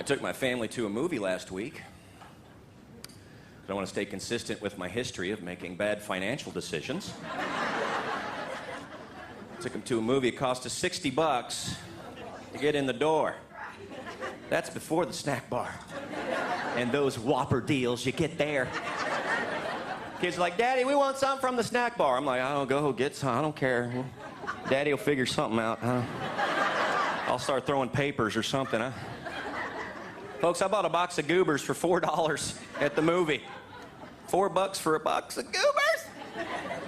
took my family to a movie last week. I want to stay consistent with my history of making bad financial decisions. Took them to a movie. It cost us $60 to get in the door. That's before the snack bar and those Whopper deals you get there. Kids are like, Daddy, we want something from the snack bar. I'm like, oh, go get some. I don't care. Daddy will figure something out. I'll start throwing papers or something. Folks, I bought a box of goobers for $4 at the movie. $4 for a box of goobers?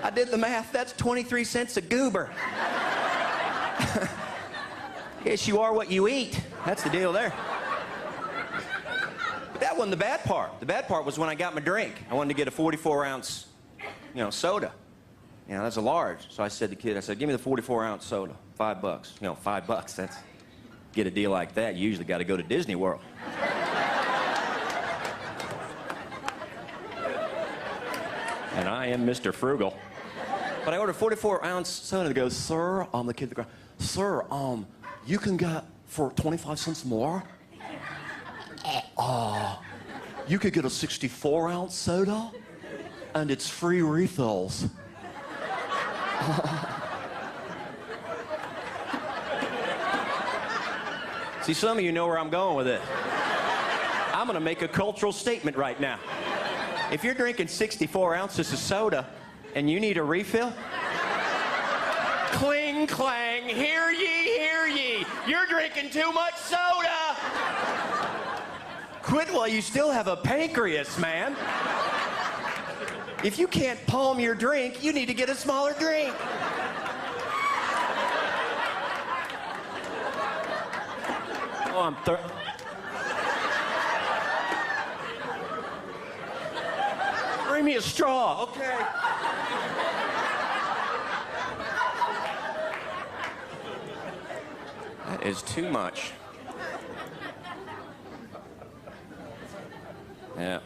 I did the math. That's 23 cents a goober. Yes, you are what you eat. That's the deal there. But that wasn't the bad part. The bad part was when I got my drink. I wanted to get a 44-ounce, soda. That's a large. So I said to the kid, I said, give me the 44-ounce soda. $5. $5. That's... Get a deal like that, you usually got to go to Disney World. And I am Mr. Frugal. But I ordered a 44-ounce soda. He goes, sir, the kid, sir, you can get for 25 cents more. You could get a 64-ounce soda, and it's free refills. See, some of you know where I'm going with it. I'm going to make a cultural statement right now. If you're drinking 64 ounces of soda and you need a refill, cling, clang, hear ye, hear ye. You're drinking too much soda. Quit while you still have a pancreas, man. If you can't palm your drink, you need to get a smaller drink. Oh, bring me a straw, okay. That is too much. Yeah.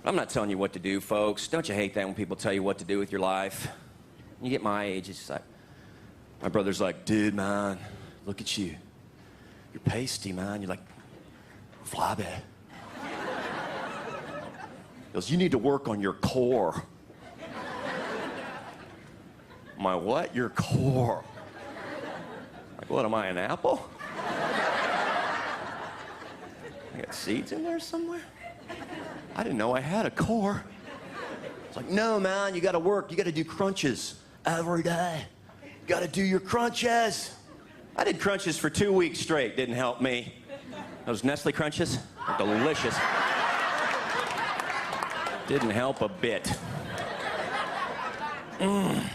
I'm not telling you what to do, folks. Don't you hate that when people tell you what to do with your life? When you get my age, it's like, my brother's like, dude, man, look at you. You're pasty, man. You're like, flabby. He goes, you need to work on your core. My what? Your core. Like, what am I, an apple? I got seeds in there somewhere? I didn't know I had a core. It's like, no, man, you gotta work. You gotta do crunches every day. You gotta do your crunches. I did crunches for 2 weeks straight. Didn't help me. Those Nestle crunches are delicious. Didn't help a bit. And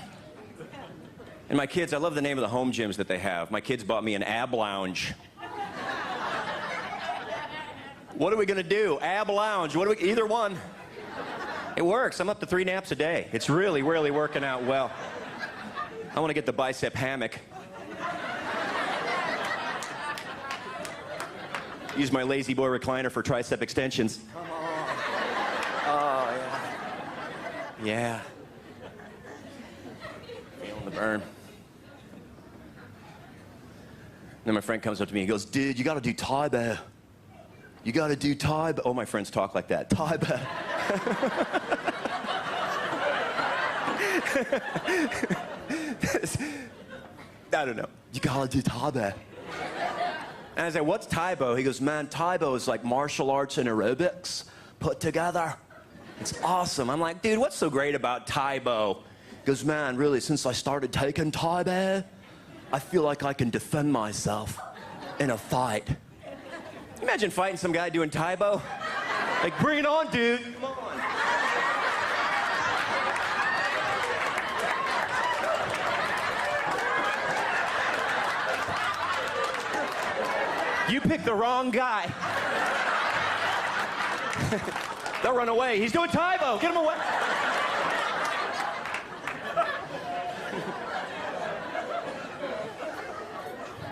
my kids, I love the name of the home gyms that they have. My kids bought me an ab lounge. What are we gonna do? Ab lounge, either one. It works, I'm up to 3 naps a day. It's really, really working out well. I wanna get the bicep hammock. Use my lazy boy recliner for tricep extensions. Come on. Oh, yeah. Yeah. Feeling the burn. Then my friend comes up to me, he goes, dude, you gotta do Tae-Bo. You gotta do Tae-Bo. Oh, my friends talk like that. Tae-Bo. I don't know. You gotta do Tae-Bo. And I said, what's Tae-Bo? He goes, man, Tae-Bo is like martial arts and aerobics put together. It's awesome. I'm like, dude, what's so great about Tae-Bo? He goes, man, really, since I started taking Tae-Bo, I feel like I can defend myself in a fight. Imagine fighting some guy doing Tae-Bo. Like, bring it on, dude. Come on. You picked the wrong guy. They'll run away. He's doing Tae-Bo. Get him away.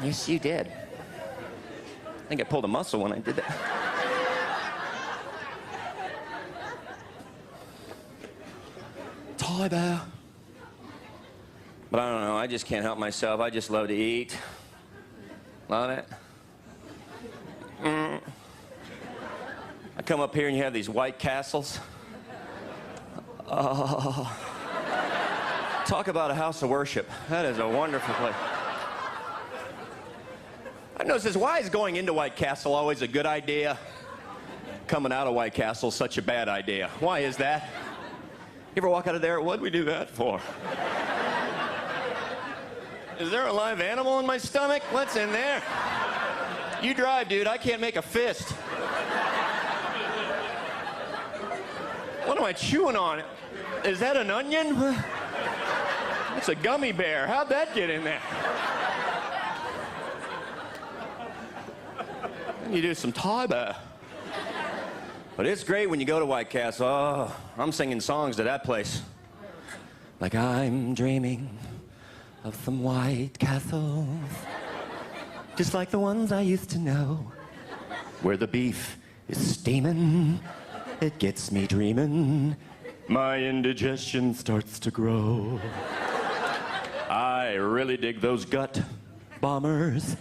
Yes, you did. I think I pulled a muscle when I did that. Tae-Bo. But I don't know. I just can't help myself. I just love to eat. Love it. I come up here and you have these White Castles. Talk about a house of worship. That is a wonderful place. I noticed this, why is going into White Castle always a good idea? Coming out of White Castle such a bad idea. Why is that? You ever walk out of there, what'd we do that for? Is there a live animal in my stomach? What's in there? You drive, dude, I can't make a fist. What am I chewing on? Is that an onion? It's a gummy bear. How'd that get in there? You do some Thai. But it's great when you go to White Castle. Oh, I'm singing songs to that place. Like I'm dreaming of some White Castles, just like the ones I used to know, where the beef is steaming. It gets me dreaming. My indigestion starts to grow. I really dig those gut bombers.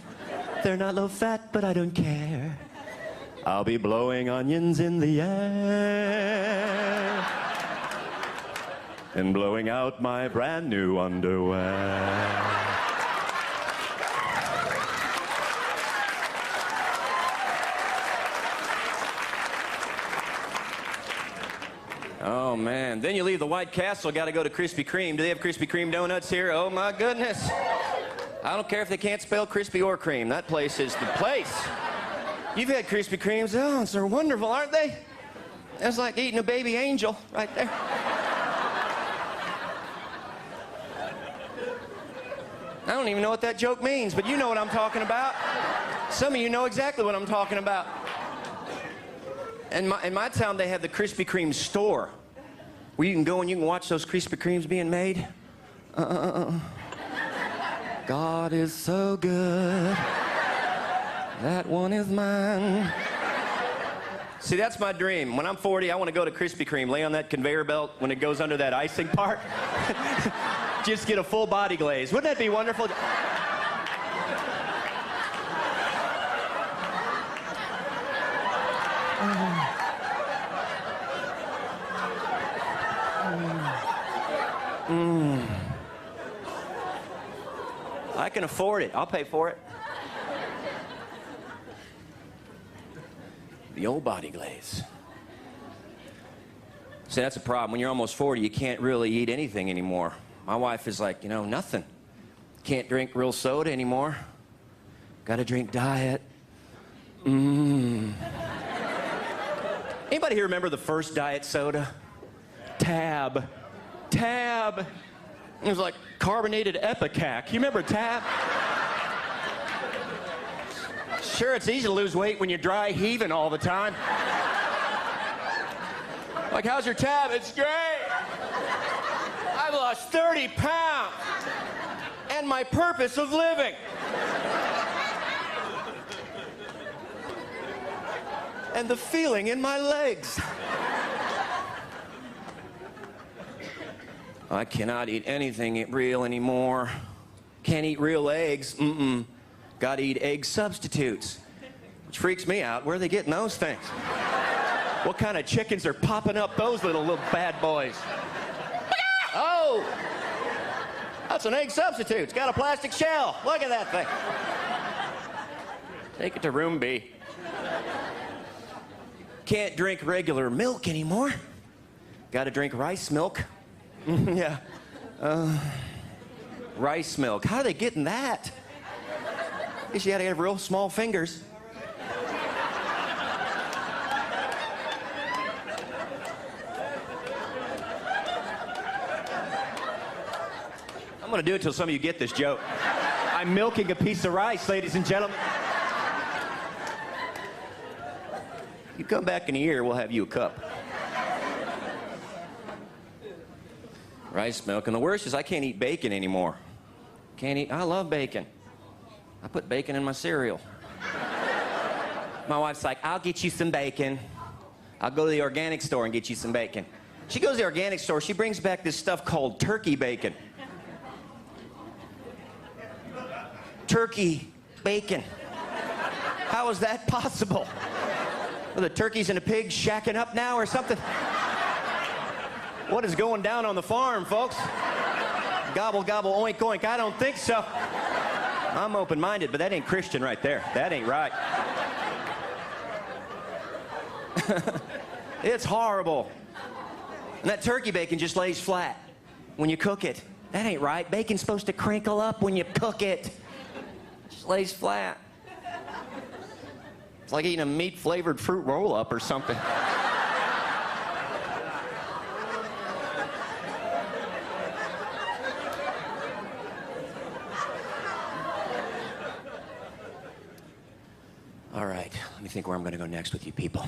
They're not low fat, but I don't care. I'll be blowing onions in the air and blowing out my brand new underwear. Oh, man. Then you leave the White Castle, got to go to Krispy Kreme. Do they have Krispy Kreme donuts here? Oh, my goodness. I don't care if they can't spell Krispy or cream. That place is the place. You've had Krispy Kremes. Oh, they're wonderful, aren't they? It's like eating a baby angel right there. I don't even know what that joke means, but you know what I'm talking about. Some of you know exactly what I'm talking about. In my town, they have the Krispy Kreme store, where you can go and you can watch those Krispy Kremes being made. God is so good. That one is mine. See, that's my dream. When I'm 40, I want to go to Krispy Kreme, lay on that conveyor belt when it goes under that icing part. Just get a full body glaze. Wouldn't that be wonderful? I can afford it. I'll pay for it. The old body glaze. See, that's a problem. When you're almost 40, you can't really eat anything anymore. My wife is like, you know, nothing. Can't drink real soda anymore. Gotta drink diet. Anybody here remember the first diet soda? Tab. Tab. It was like carbonated Epicac. You remember Tab? Sure, it's easy to lose weight when you're dry heaving all the time. Like, how's your Tab? It's great. I've lost 30 pounds. And my purpose of living. And the feeling in my legs. I cannot eat anything real anymore. Can't eat real eggs. Gotta eat egg substitutes. Which freaks me out. Where are they getting those things? What kind of chickens are popping up those little bad boys? Oh! That's an egg substitute. It's got a plastic shell. Look at that thing. Take it to room B. Can't drink regular milk anymore. Gotta drink rice milk. Yeah. Rice milk. How are they getting that? Guess you gotta have real small fingers. I'm gonna do it till some of you get this joke. I'm milking a piece of rice, ladies and gentlemen. You come back in a year, we'll have you a cup. Rice milk. And the worst is I can't eat bacon anymore. I love bacon. I put bacon in my cereal. My wife's like, I'll get you some bacon. I'll go to the organic store and get you some bacon. She goes to the organic store, she brings back this stuff called turkey bacon. Turkey bacon. How is that possible? Are the turkeys and the pigs shacking up now or something? What is going down on the farm, folks? Gobble, gobble, oink, oink. I don't think so. I'm open-minded, but that ain't Christian right there. That ain't right. It's horrible. And that turkey bacon just lays flat when you cook it. That ain't right. Bacon's supposed to crinkle up when you cook it. It just lays flat. It's like eating a meat-flavored fruit roll-up or something. All right, let me think where I'm going to go next with you people.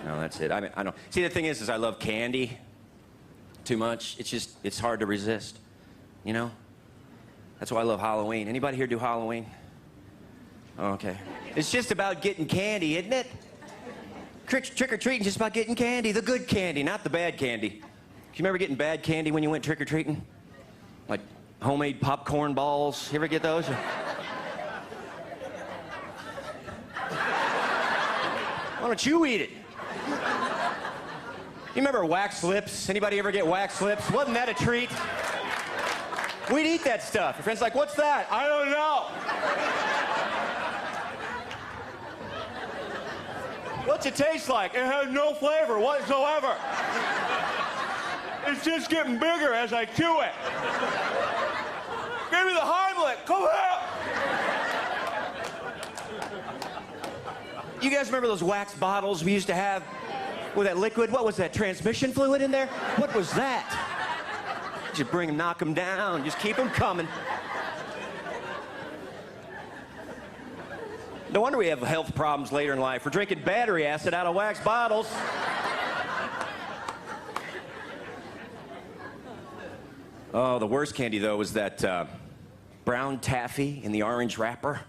No, that's it. I mean, I don't. See, the thing is I love candy too much. It's hard to resist, you know? That's why I love Halloween. Anybody here do Halloween? Oh, okay. It's just about getting candy, isn't it? Trick-or-treating just about getting candy, the good candy, not the bad candy. Do you remember getting bad candy when you went trick-or-treating? Like homemade popcorn balls. You ever get those? Why don't you eat it? You remember wax lips? Anybody ever get wax lips? Wasn't that a treat? We'd eat that stuff. Your friend's like, what's that? I don't know. What's it taste like? It has no flavor whatsoever. It's just getting bigger as I chew it. Give me the Heimlich. Come here. You guys remember those wax bottles we used to have with that liquid? What was that, transmission fluid in there? What was that? Just bring them, knock them down, just keep them coming. No wonder we have health problems later in life. We're drinking battery acid out of wax bottles. Oh, the worst candy, though, was that brown taffy in the orange wrapper.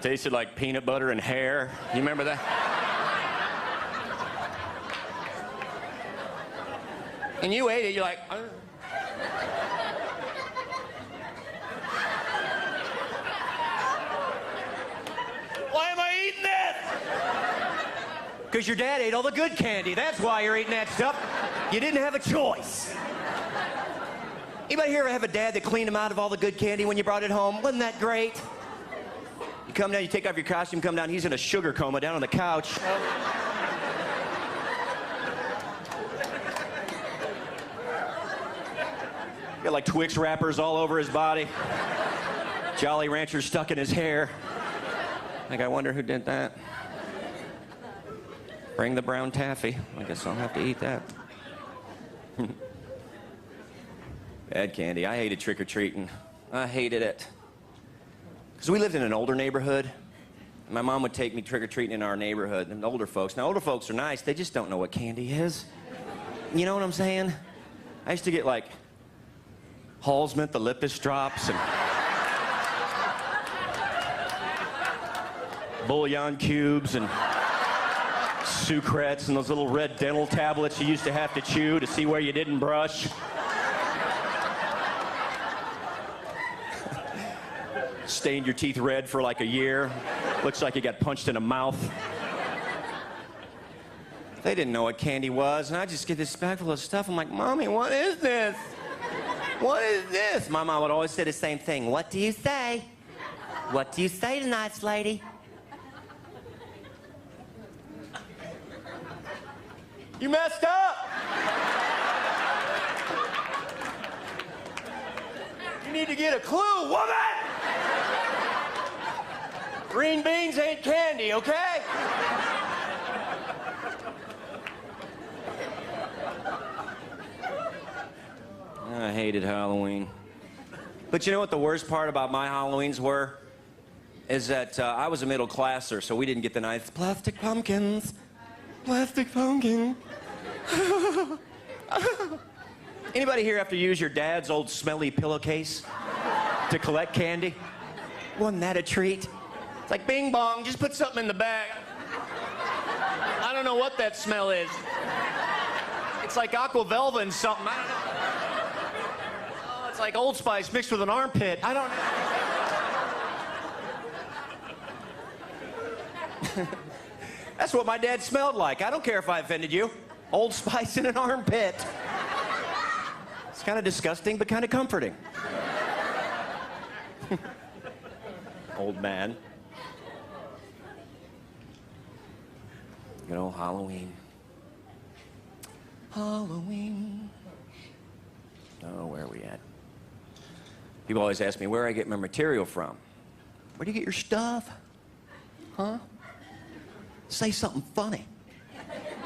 Tasted like peanut butter and hair. You remember that? And you ate it, you're like... Why am I eating this? Because your dad ate all the good candy. That's why you're eating that stuff. You didn't have a choice. Anybody here have a dad that cleaned him out of all the good candy when you brought it home? Wasn't that great? You come down, you take off your costume, come down, he's in a sugar coma down on the couch. Got like Twix wrappers all over his body. Jolly Ranchers stuck in his hair. Like, I wonder who did that. Bring the brown taffy. I guess I'll have to eat that. Bad candy. I hated trick-or-treating. I hated it. Because we lived in an older neighborhood. My mom would take me trick-or-treating in our neighborhood, and older folks. Now, older folks are nice. They just don't know what candy is. You know what I'm saying? I used to get, like, Halsmint, the Lippis drops, and bouillon cubes, and Sucrets, and those little red dental tablets you used to have to chew to see where you didn't brush. Stained your teeth red for like a year. Looks like you got punched in the mouth. They didn't know what candy was, and I just get this bag full of stuff. I'm like, Mommy, what is this? What is this? My mom would always say the same thing. What do you say? What do you say tonight, lady? You messed up. You need to get a clue, woman. Green beans ain't candy, okay? I hated Halloween. But you know what the worst part about my Halloweens were? Is that I was a middle classer, so we didn't get the nice plastic pumpkins. Plastic pumpkin. Anybody here have to use your dad's old smelly pillowcase to collect candy? Wasn't that a treat? It's like, bing bong, just put something in the bag. I don't know what that smell is. It's like Aqua Velva and something. I don't know. Oh, it's like Old Spice mixed with an armpit. I don't know. That's what my dad smelled like. I don't care if I offended you. Old Spice in an armpit. It's kind of disgusting, but kind of comforting. Old man. Good old Halloween. Halloween. Oh, where are we at? People always ask me where I get my material from. Where do you get your stuff? Huh? Say something funny.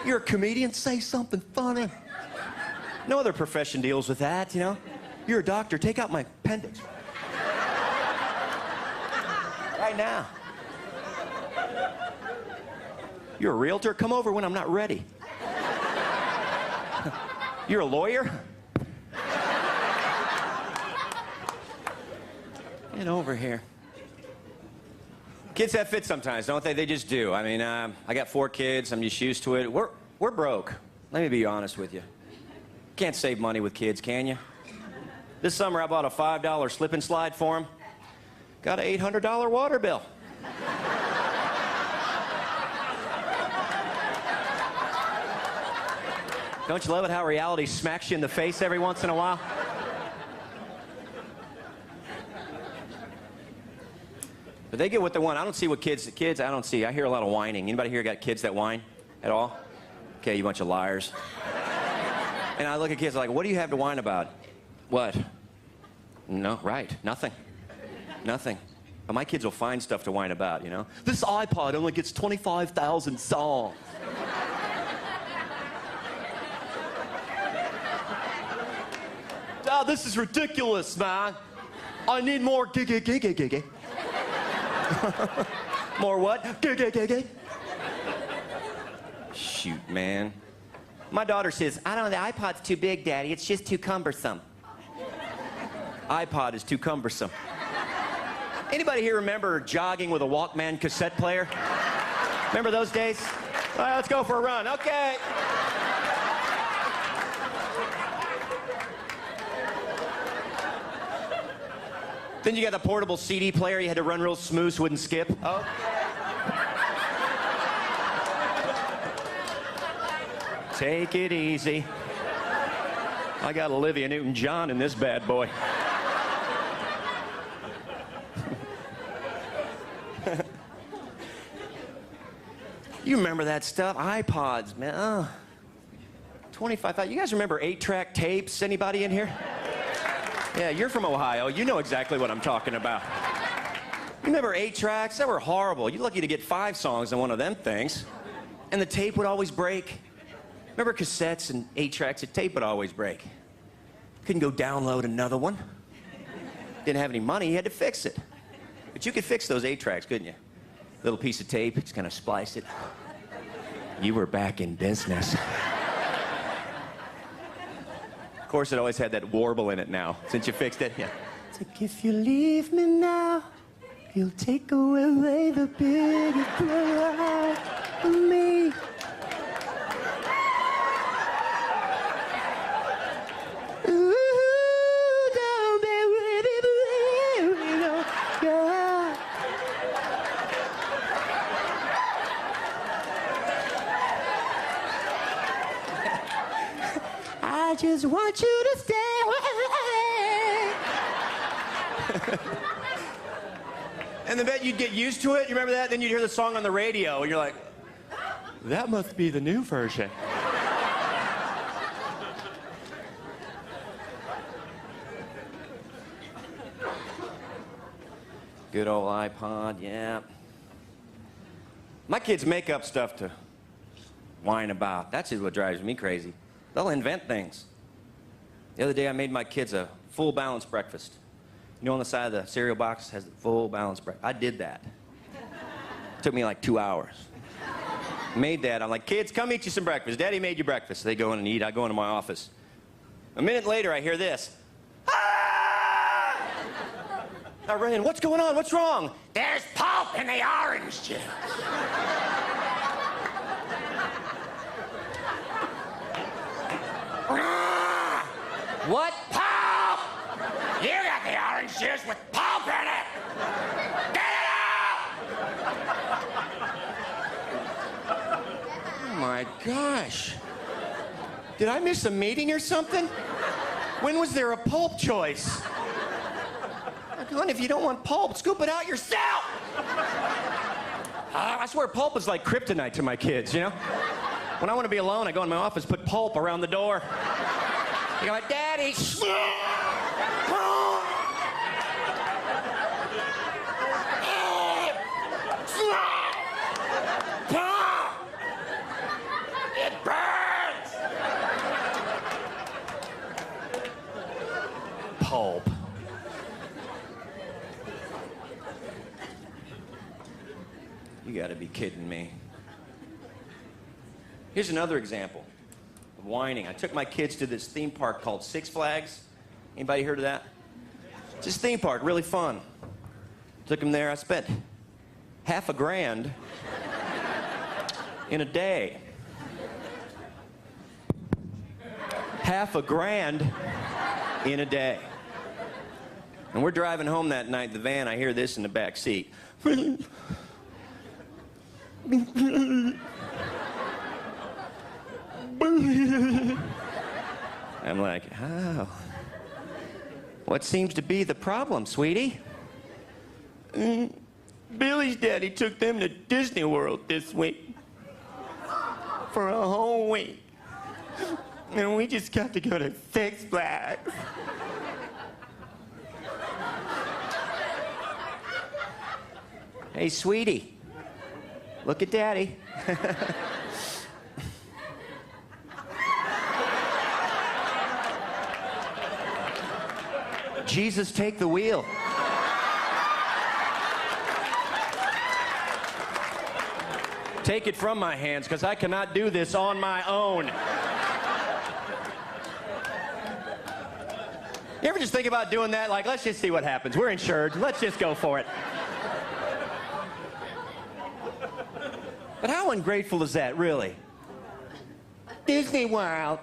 You're a comedian, say something funny. No other profession deals with that, you know? You're a doctor, take out my appendix. Right now. You're a realtor, come over when I'm not ready. You're a lawyer? Get over here. Kids have fits sometimes, don't they? They just do. I mean, I got 4 kids. I'm just used to it. We're broke. Let me be honest with you. Can't save money with kids, can you? This summer, I bought a $5 slip and slide for them. Got an $800 water bill. Don't you love it how reality smacks you in the face every once in a while? But they get what they want. I don't see what kids, I don't see. I hear a lot of whining. Anybody here got kids that whine at all? Okay, you bunch of liars. And I look at kids like, what do you have to whine about? What? No, right, nothing. Nothing. But my kids will find stuff to whine about, you know? This iPod only gets 25,000 songs. Oh, this is ridiculous, man. I need more gig. More what? Gig. Shoot, man. My daughter says, I don't know, the iPod's too big, Daddy. It's just too cumbersome. iPod is too cumbersome. Anybody here remember jogging with a Walkman cassette player? Remember those days? All right, let's go for a run. Okay. Then you got the portable CD player. You had to run real smooth so it wouldn't skip. Okay. Take it easy. I got Olivia Newton-John in this bad boy. You remember that stuff? iPods, man. Oh. 25,000. You guys remember 8-track tapes? Anybody in here? Yeah, you're from Ohio. You know exactly what I'm talking about. You remember 8-tracks? They were horrible. You're lucky to get 5 songs on one of them things. And the tape would always break. Remember cassettes and 8-tracks? The tape would always break. Couldn't go download another one. Didn't have any money, you had to fix it. But you could fix those 8-tracks, couldn't you? Little piece of tape, just kind of splice it. You were back in business. Of course, it always had that warble in it now, since you fixed it. Yeah. It's like, if you leave me now, you'll take away the biggest part of me. Ooh, don't be really, yeah. I just want you to stay away. And I bet you'd get used to it. You remember that? Then you'd hear the song on the radio, and you're like, that must be the new version. Good old iPod, yeah. My kids make up stuff to whine about. That's what drives me crazy. They'll invent things. The other day, I made my kids a full balanced breakfast. You know, on the side of the cereal box has the full balanced breakfast. I did that. It took me like 2 hours. Made that. I'm like, kids, come eat you some breakfast. Daddy made you breakfast. They go in and eat. I go into my office. A minute later, I hear this. Ah! I run in. What's going on? What's wrong? There's pulp in the orange juice. What? Pulp! You got the orange juice with pulp in it! Get it out! my gosh. Did I miss a meeting or something? When was there a pulp choice? Honey, if you don't want pulp, scoop it out yourself. I swear pulp is like kryptonite to my kids, you know? When I want to be alone, I go in my office, put pulp around the door. You go, Daddy. It burns. Pulp. You gotta be kidding me. Here's another example of whining. I took my kids to this theme park called Six Flags. Anybody heard of that? It's this theme park, really fun. Took them there. I spent $5,000 in a day. $5,000 in a day. And we're driving home that night in the van. I hear this in the back seat. I'm like, oh. What seems to be the problem, sweetie? Billy's daddy took them to Disney World this week. For a whole week. And we just got to go to Six Flags. Hey, sweetie. Look at Daddy. Jesus, take the wheel. Take it from my hands, because I cannot do this on my own. You ever just think about doing that? Like, let's just see what happens. We're insured. Let's just go for it. But how ungrateful is that, really? Disney World.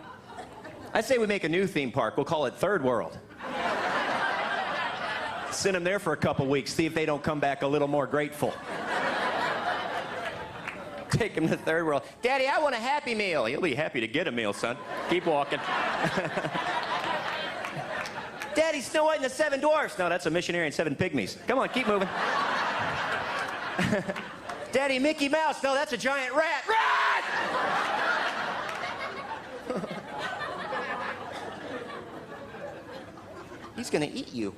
I say we make a new theme park. We'll call it Third World. Send them there for a couple weeks, see if they don't come back a little more grateful. Take them to Third World. Daddy, I want a Happy Meal. You'll be happy to get a meal, son. Keep walking. Daddy, Snow White and the Seven Dwarfs. No, that's a missionary and seven pygmies. Come on, keep moving. Daddy, Mickey Mouse. No, that's a giant rat. Run! He's gonna eat you.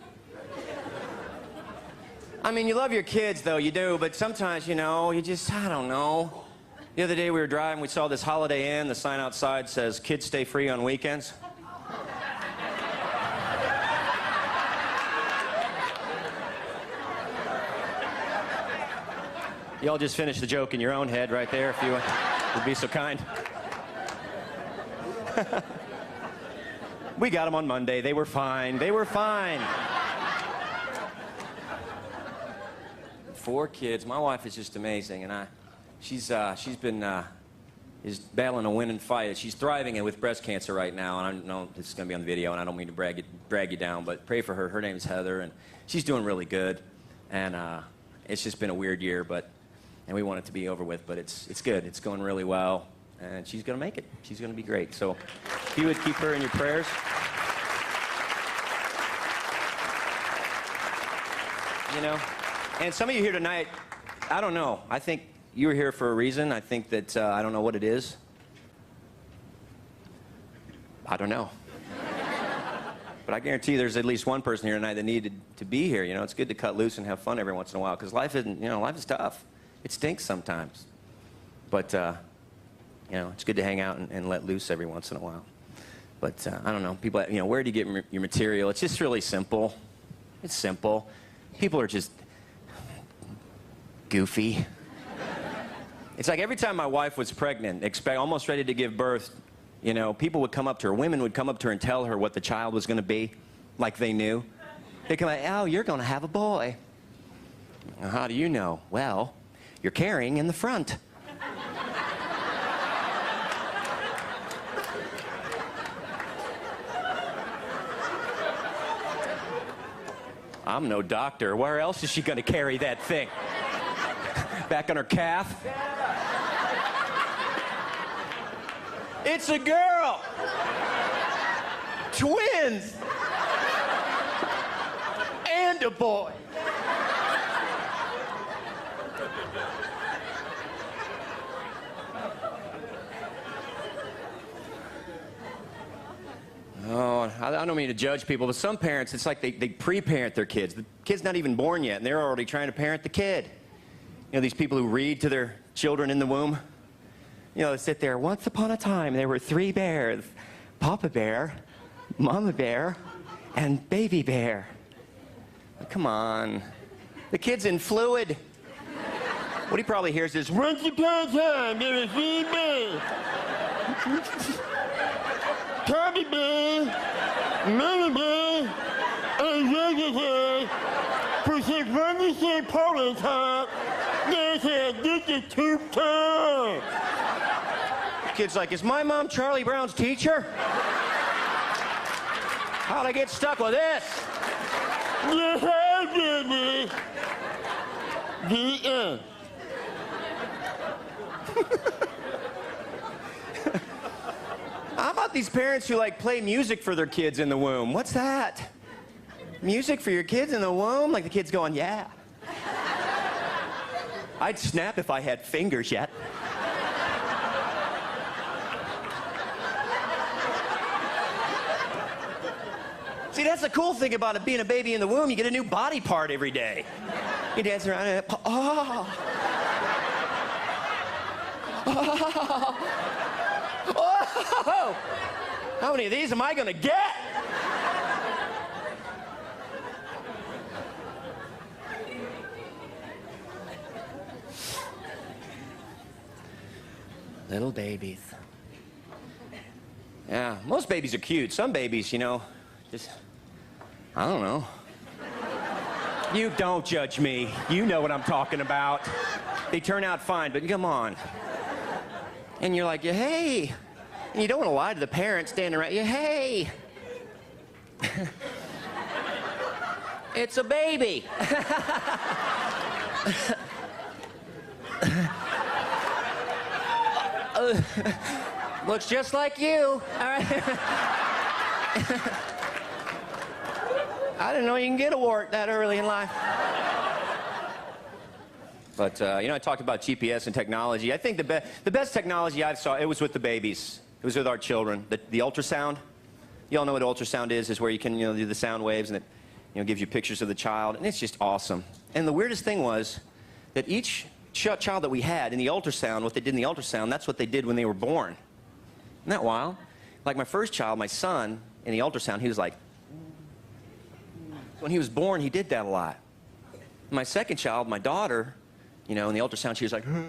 I mean, you love your kids, though, you do, but sometimes, you know, you just, I don't know. The other day we were driving, we saw this Holiday Inn. The sign outside says, kids stay free on weekends. Y'all just finish the joke in your own head right there, if you would be so kind. We got them on Monday. They were fine. They were fine. 4 kids. My wife is just amazing, and she's been battling a winning fight. She's thriving with breast cancer right now, and I know this is going to be on the video, and I don't mean to drag you down, but pray for her. Her name is Heather, and she's doing really good. And it's just been a weird year, and we want it to be over with, but it's good. It's going really well, and she's going to make it. She's going to be great. So if you would keep her in your prayers. You know? And some of you here tonight, I don't know. I think you were here for a reason. I think that, I don't know what it is. I don't know. But I guarantee there's at least one person here tonight that needed to be here. You know, it's good to cut loose and have fun every once in a while, because life isn't, you know, life is tough. It stinks sometimes. But, you know, it's good to hang out and let loose every once in a while. But, I don't know. People, you know, where do you get your material? It's just really simple. It's simple. People are just goofy. It's like every time my wife was pregnant, almost ready to give birth, you know, people would come up to her, women would come up to her and tell her what the child was going to be, like they knew. They'd come like, oh, you're going to have a boy. How do you know? Well, you're carrying in the front. I'm no doctor. Where else is she going to carry that thing? Back on her calf? It's a girl. Twins. And a boy. Oh, I don't mean to judge people, but some parents, it's like they pre-parent their kids. The kid's not even born yet, and they're already trying to parent the kid. You know, these people who read to their children in the womb. You know, they sit there, once upon a time, there were 3 bears. Papa Bear, Mama Bear, and Baby Bear. Come on. The kid's in fluid. What he probably hears is, once upon a time, there were 3 bears. Papa Bear, Mama Bear, and Baby Bear. For some wonderful polo top, there's an addicted to time. The kid's like, is my mom Charlie Brown's teacher? How'd I get stuck with this? Yeah, baby. The end. How about these parents who like play music for their kids in the womb? What's that? Music for your kids in the womb? Like the kid's going, yeah. I'd snap if I had fingers yet. See, that's the cool thing about it being a baby in the womb. You get a new body part every day. You dance around and, oh. Oh. Oh. How many of these am I gonna get? Little babies. Yeah, most babies are cute. Some babies, you know, just, I don't know. You don't judge me. You know what I'm talking about. They turn out fine, but come on. And you're like, yeah, hey. And you don't want to lie to the parents standing around you. Hey. It's a baby. Looks just like you. All right. I didn't know you can get a wart that early in life. But, you know, I talked about GPS and technology. I think the best technology I saw, it was with the babies. It was with our children. The ultrasound. You all know what ultrasound is where you can, you know, do the sound waves and it, you know, gives you pictures of the child. And it's just awesome. And the weirdest thing was that each child that we had in the ultrasound, what they did in the ultrasound, that's what they did when they were born. Isn't that wild? Like my first child, my son, in the ultrasound, he was like, when he was born, he did that a lot. My second child, my daughter, you know, in the ultrasound, she was like, so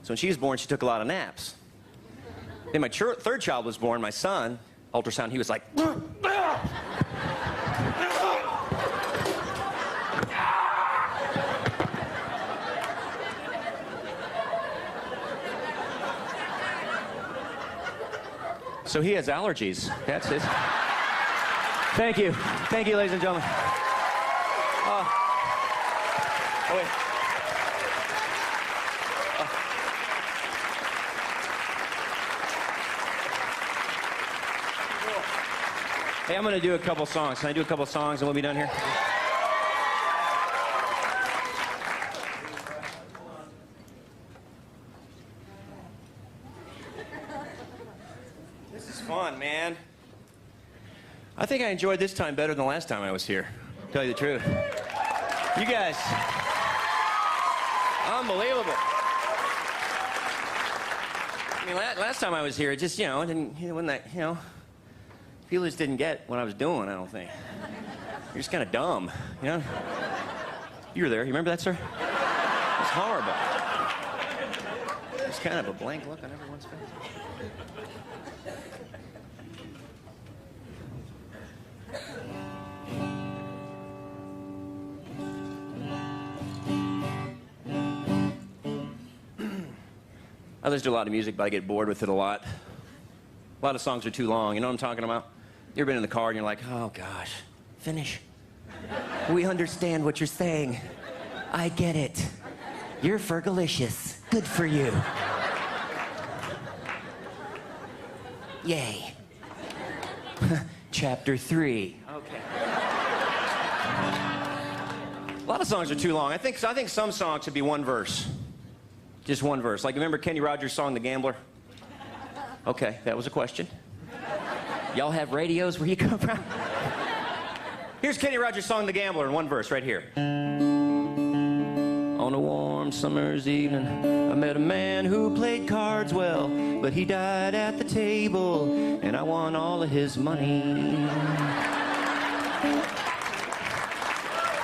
when she was born, she took a lot of naps. Then my third child was born, my son, ultrasound, he was like, so he has allergies. That's it. Thank you. Thank you, ladies and gentlemen. Oh, wait. Hey, I'm going to do a couple songs. Can I do a couple songs and we'll be done here? This is fun, man. I think I enjoyed this time better than the last time I was here, to tell you the truth. You guys, unbelievable. I mean, last time I was here, it just, you know, when that, you know, people just didn't get what I was doing, I don't think. You're just kind of dumb, you know? You were there, you remember that, sir? It was horrible. There's kind of a blank look on everyone's face. I listen to a lot of music, but I get bored with it a lot. A lot of songs are too long. You know what I'm talking about? You ever been in the car and you're like, oh, gosh, finish. We understand what you're saying. I get it. You're Fergalicious. Good for you. Yay. Chapter 3. Okay. A lot of songs are too long. I think some songs should be one verse. Just one verse. Like, remember Kenny Rogers' song, The Gambler? Okay, that was a question. Y'all have radios where you come from? Here's Kenny Rogers' song, The Gambler, in one verse right here. On a warm summer's evening, I met a man who played cards well, but he died at the table, and I won all of his money.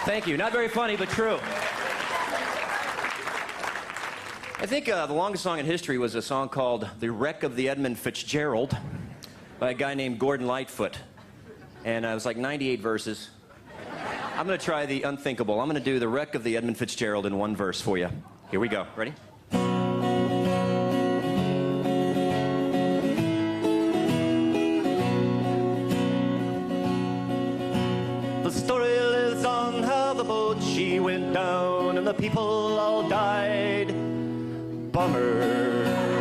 Thank you. Not very funny, but true. I think the longest song in history was a song called The Wreck of the Edmund Fitzgerald by a guy named Gordon Lightfoot. And it was like 98 verses. I'm going to try the unthinkable. I'm going to do The Wreck of the Edmund Fitzgerald in one verse for you. Here we go. Ready? The story lives on how the boat she went down and the people all died. Bummer.